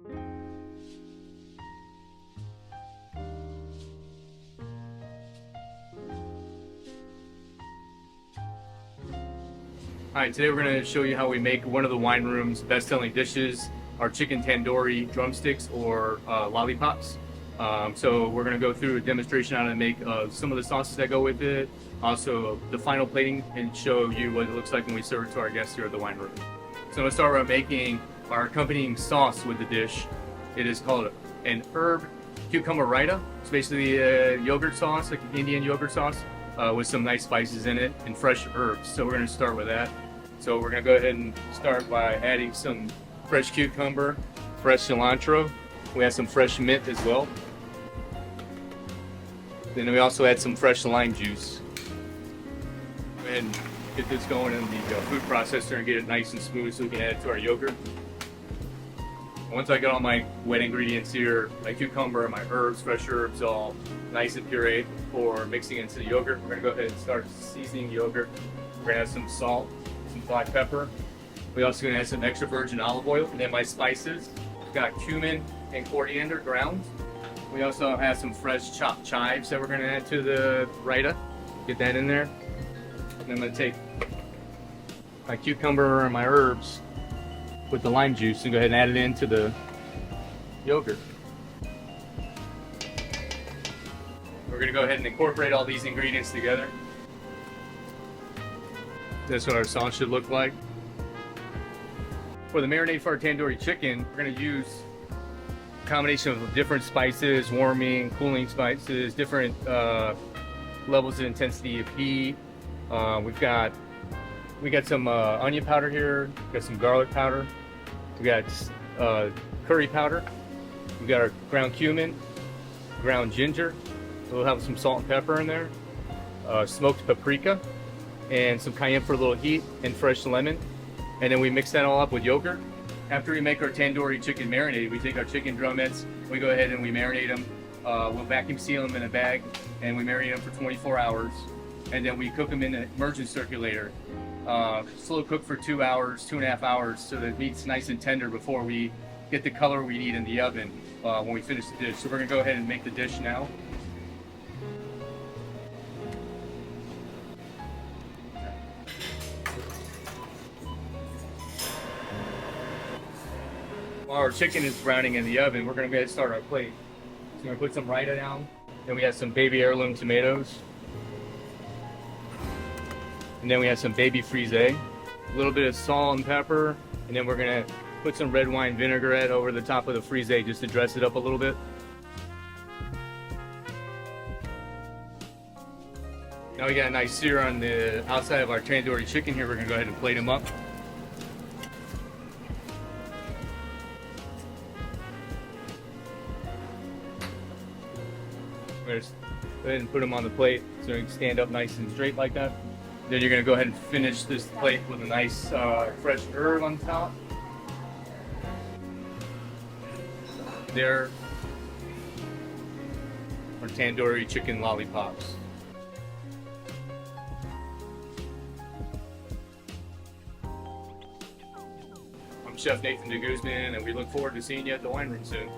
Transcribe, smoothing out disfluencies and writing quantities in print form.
Alright, today we're going to show you how we make one of the wine room's best-selling dishes, our chicken tandoori drumsticks or lollipops. So we're going to go through a demonstration on how to make some of the sauces that go with it, also the final plating, and show you what it looks like when we serve it to our guests here at the wine room. So I'm going to start by making our accompanying sauce with the dish. It is called an herb cucumber raita. It's basically a yogurt sauce, like an Indian yogurt sauce, with some nice spices in it and fresh herbs. So we're going to start with that. So we're going to go ahead and start by adding some fresh cucumber, fresh cilantro. We have some fresh mint as well. Then we also add some fresh lime juice. Go ahead and get this going in the food processor and get it nice and smooth so we can add it to our yogurt. Once I got all my wet ingredients here, my cucumber and my herbs, fresh herbs, all nice and pureed for mixing into the yogurt, we're going to go ahead and start seasoning the yogurt. We're going to add some salt, some black pepper. We're also going to add some extra virgin olive oil, and then my spices. We've got cumin and coriander ground. We also have some fresh chopped chives that we're going to add to the raita. Get that in there. And I'm going to take my cucumber and my herbs with the lime juice and go ahead and add it into the yogurt. We're going to go ahead and incorporate all these ingredients together. That's what our sauce should look like. For the marinade for our tandoori chicken, we're going to use a combination of different spices, warming, cooling spices, different levels of intensity of heat. We got some onion powder here, we got some garlic powder, we got curry powder, we got our ground cumin, ground ginger, we'll have some salt and pepper in there, smoked paprika, and some cayenne for a little heat, and fresh lemon. And then we mix that all up with yogurt. After we make our tandoori chicken marinade, we take our chicken drumettes, we go ahead and we marinate them. We'll vacuum seal them in a bag, and we marinate them for 24 hours. And then we cook them in an immersion circulator. Slow cook for 2 hours, 2.5 hours, so that the meat's nice and tender before we get the color we need in the oven when we finish the dish. So we're gonna go ahead and make the dish now. While our chicken is browning in the oven, we're gonna go ahead and start our plate. So we're gonna put some raita down. Then we have some baby heirloom tomatoes. And then we have some baby frise, a little bit of salt and pepper, and then we're gonna put some red wine vinaigrette over the top of the frise just to dress it up a little bit. Now we got a nice sear on the outside of our tandoori chicken here. We're gonna go ahead and plate them up. We're gonna go ahead and put them on the plate so they can stand up nice and straight like that. Then you're going to go ahead and finish this plate with a nice fresh herb on top. There are tandoori chicken lollipops. I'm Chef Nathan DeGuzman, and we look forward to seeing you at the wine room soon.